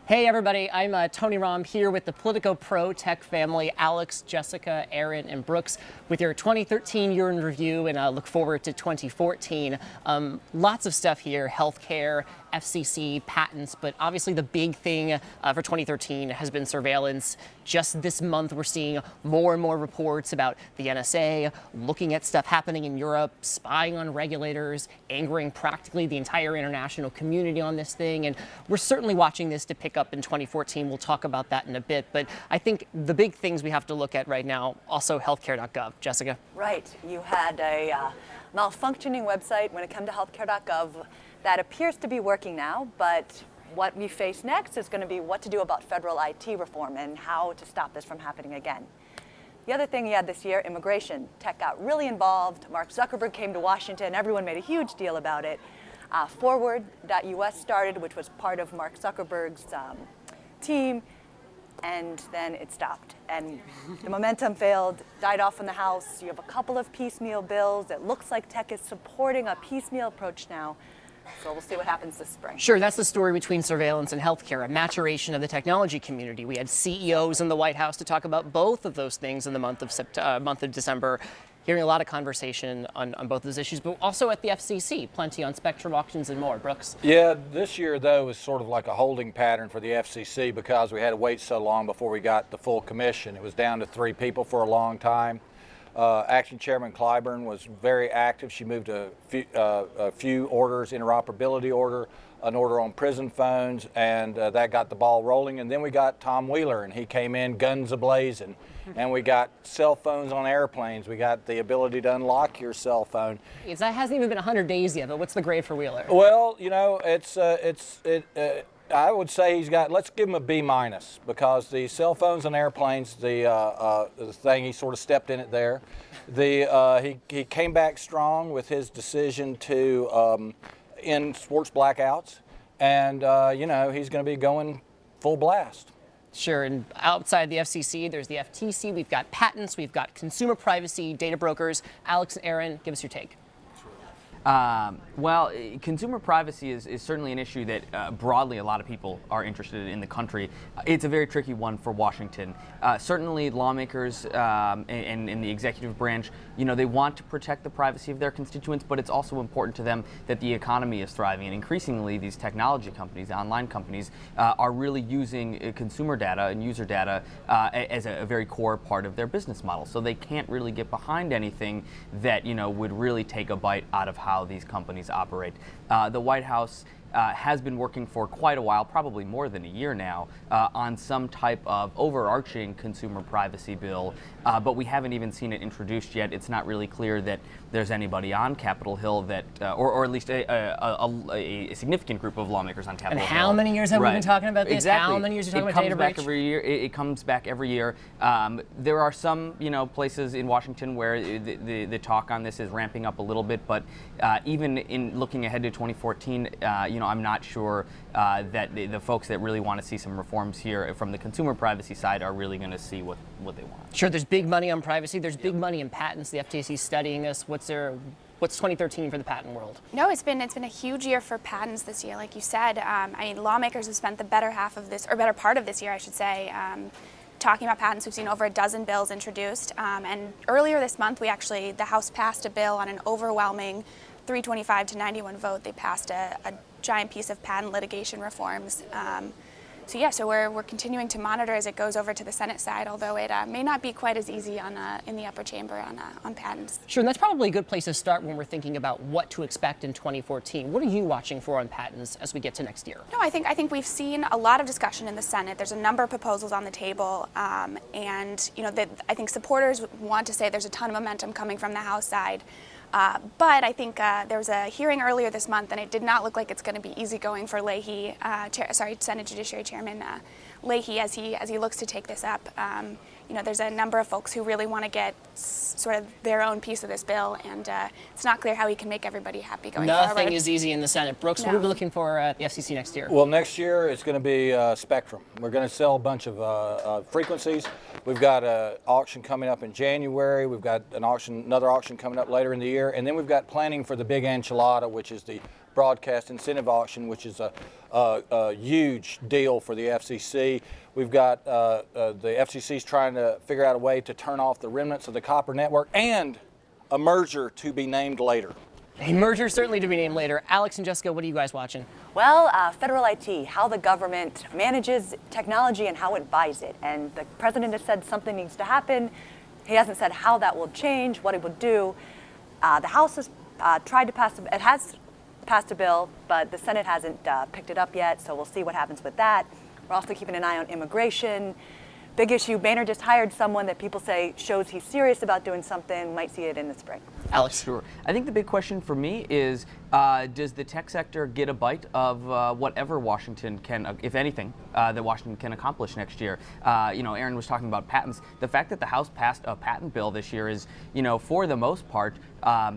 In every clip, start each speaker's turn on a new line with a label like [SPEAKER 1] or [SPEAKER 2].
[SPEAKER 1] Hey everybody, I'm Tony Rahm here with the Politico Pro Tech family, Alex, Jessica, Aaron, and Brooks, with your 2013 year in review, and look forward to 2014. Lots of stuff here: healthcare, FCC, patents, but obviously the big thing for 2013 has been surveillance. Just this month, we're seeing more and more reports about the NSA looking at stuff happening in Europe, spying on regulators, angering practically the entire international community on this thing. And we're certainly watching this to pick up in 2014. We'll talk about that in a bit. But I think the big things we have to look at right now, also healthcare.gov. Jessica?
[SPEAKER 2] Right. You had a malfunctioning website when it came to healthcare.gov that appears to be working now, but what we face next is going to be what to do about federal IT reform and how to stop this from happening again. The other thing you had this year, immigration. Tech got really involved. Mark Zuckerberg came to Washington. Everyone made a huge deal about it. Forward.us started, which was part of Mark Zuckerberg's team, and then it stopped. And the momentum failed, died off in the House. You have a couple of piecemeal bills. It looks like tech is supporting a piecemeal approach now. So we'll see what happens this spring.
[SPEAKER 1] Sure, that's the story between surveillance and healthcare, a maturation of the technology community. We had CEOs in the White House to talk about both of those things in the month of December. Hearing a lot of conversation on both those issues, but also at the FCC, plenty on spectrum auctions and more. Brooks?
[SPEAKER 3] Yeah, this year, though, was sort of like a holding pattern for the FCC because we had to wait so long before we got the full commission. It was down to 3 people for a long time. Acting Chairman Clyburn was very active. She moved a few orders, interoperability order, an order on prison phones, and that got the ball rolling. And then we got Tom Wheeler, and he came in guns a-blazing. And we got cell phones on airplanes. We got the ability to unlock your cell phone.
[SPEAKER 1] That hasn't even been 100 days yet, but what's the grade for Wheeler?
[SPEAKER 3] Well, you know, I would say he's got, let's give him a B- because the cell phones and airplanes, the thing, he sort of stepped in it there. He came back strong with his decision to end sports blackouts, and you know, he's going to be going full blast.
[SPEAKER 1] Sure, and outside the FCC, there's the FTC, we've got patents, we've got consumer privacy, data brokers. Alex and Aaron, give us your take.
[SPEAKER 4] Well, consumer privacy is certainly an issue that broadly a lot of people are interested in the country. It's a very tricky one for Washington. Certainly lawmakers and the executive branch, you know, they want to protect the privacy of their constituents, but it's also important to them that the economy is thriving. And increasingly, these technology companies, online companies, are really using consumer data and user data as a very core part of their business model. So they can't really get behind anything that, you know, would really take a bite out of how these companies operate. The White House has been working for quite a while, probably more than a year now, on some type of overarching consumer privacy bill, but we haven't even seen it introduced yet. It's not really clear that there's anybody on Capitol Hill that, or at least a significant group of lawmakers on Capitol Hill.
[SPEAKER 1] And how many years have we been talking about this?
[SPEAKER 4] Exactly.
[SPEAKER 1] How many years are you talking about data breach?
[SPEAKER 4] It comes back every year. There are some, you know, places in Washington where the talk on this is ramping up a little bit, but even in looking ahead to 2014, you know, I'm not sure that the folks that really want to see some reforms here from the consumer privacy side are really going to see what they want.
[SPEAKER 1] Sure, there's big money on privacy. There's big money in patents. The FTC is studying this. What's 2013 for the patent world?
[SPEAKER 5] No, it's been a huge year for patents this year, like you said. I mean, lawmakers have spent the better part of this year, I should say, talking about patents. We've seen over a dozen bills introduced, and earlier this month, the House passed a bill on an overwhelming 325 to 91 vote. They passed a giant piece of patent litigation reforms. So we're continuing to monitor as it goes over to the Senate side, although it may not be quite as easy in the upper chamber on patents.
[SPEAKER 1] Sure, and that's probably a good place to start when we're thinking about what to expect in 2014. What are you watching for on patents as we get to next year?
[SPEAKER 5] No, I think we've seen a lot of discussion in the Senate. There's a number of proposals on the table, and you know, I think supporters want to say there's a ton of momentum coming from the House side. But I think there was a hearing earlier this month, and it did not look like it's going to be easy going for Leahy, Senate Judiciary Chairman Leahy, as he looks to take this up. You know, there's a number of folks who really want to get sort of their own piece of this bill, and it's not clear how he can make everybody happy going forward.
[SPEAKER 1] Nothing is easy in the Senate. Brooks, what are we looking for at the FCC next year?
[SPEAKER 3] Well, next year it's going to be spectrum. We're going to sell a bunch of frequencies. We've got an auction coming up in January. We've got another auction coming up later in the year, and then we've got planning for the big enchilada, which is the broadcast incentive auction, which is a huge deal for the FCC. We've got the FCC's trying to figure out a way to turn off the remnants of the copper network, and a merger to be named later.
[SPEAKER 1] A merger certainly to be named later. Alex and Jessica, what are you guys watching?
[SPEAKER 2] Well, federal IT, how the government manages technology and how it buys it. And the president has said something needs to happen. He hasn't said how that will change, what it will do. The House has tried to pass, it has passed a bill, but the Senate hasn't picked it up yet, so we'll see what happens with that. We're also keeping an eye on immigration. Big issue, Boehner just hired someone that people say shows he's serious about doing something, might see it in the spring.
[SPEAKER 1] Alex?
[SPEAKER 4] Sure. I think the big question for me is, does the tech sector get a bite of whatever Washington can, if anything, that Washington can accomplish next year? Aaron was talking about patents. The fact that the House passed a patent bill this year is, for the most part,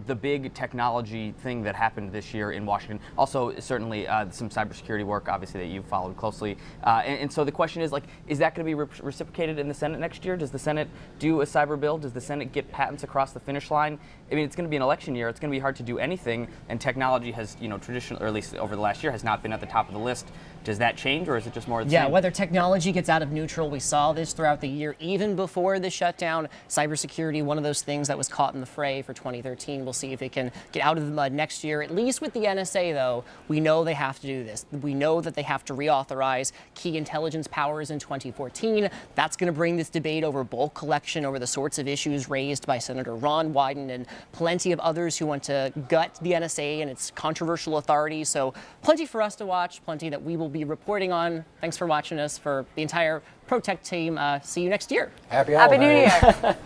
[SPEAKER 4] the big technology thing that happened this year in Washington. Also, certainly some cybersecurity work, obviously, that you've followed closely. And so the question is, is that going to be reciprocated in the Senate next year? Does the Senate do a cyber bill? Does the Senate get patents across the finish line? I mean, it's going to be an election year. It's going to be hard to do anything, and technology has, traditionally, or at least over the last year, has not been at the top of the list. Does that change, or is it just more of the same?
[SPEAKER 1] Yeah, whether technology gets out of neutral, we saw this throughout the year, even before the shutdown. Cybersecurity, one of those things that was caught in the fray for 2013. We'll see if it can get out of the mud next year. At least with the NSA, though, we know they have to do this. We know that they have to reauthorize key intelligence powers in 2014. That's going to bring this debate over bulk collection, over the sorts of issues raised by Senator Ron Wyden and plenty of others who want to gut the NSA and its controversial authority. So plenty for us to watch, plenty that we will be reporting on. Thanks for watching us. For the entire ProTech team, see you next year.
[SPEAKER 3] Happy
[SPEAKER 2] Happy New
[SPEAKER 3] holidays.
[SPEAKER 2] Year.